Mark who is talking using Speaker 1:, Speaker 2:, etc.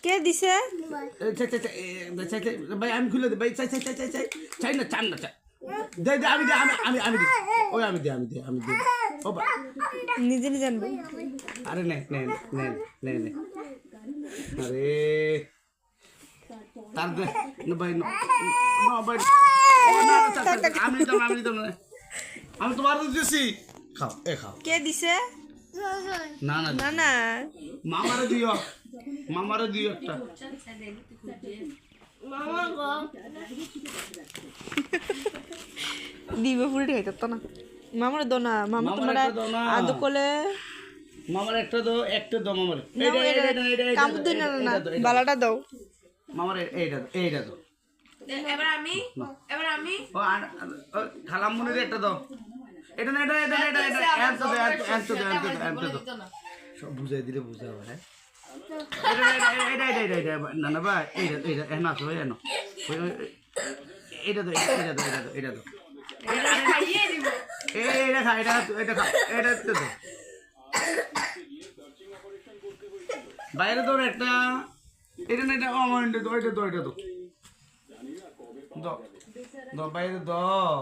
Speaker 1: কে দিছে?
Speaker 2: ভাই আমি খুলে দিই ভাই চাই না চান না চাই দে দে আমি আমি দিই ওই আমি দিই ও ভাই
Speaker 1: নিজে নিজে আনবে।
Speaker 2: আরে নে নে নে নে নে আরে তার দে না ভাই না ভাই আমি দিতাম না আমি তোমার তো দিয়েছি খাও খাও
Speaker 1: কে দিছে?
Speaker 2: না না
Speaker 1: না না
Speaker 2: মামারে দিও একটা
Speaker 1: দিবে পুরি খাইতে তো না। মামার দো না, মামা তোমার আদো কোলে
Speaker 2: মামার একটা দাও মামার
Speaker 1: কামড় দিন না, বালাটা দাও।
Speaker 2: মামার এইটা দাও
Speaker 3: এবার আমি
Speaker 2: ও খালাম মনের একটা দাও এটা না এটা সব বুঝাই দিলে বুঝাবো হ্যাঁ এটা না না ভাই এইটা এখন আসো ভাই এনো এটা দাও
Speaker 3: খাইয়ে দিব।
Speaker 2: এটা খা এটা দাও বাইরে তোর একটা এটা না এটা আমার এটা দাও দাও বাইরে দাও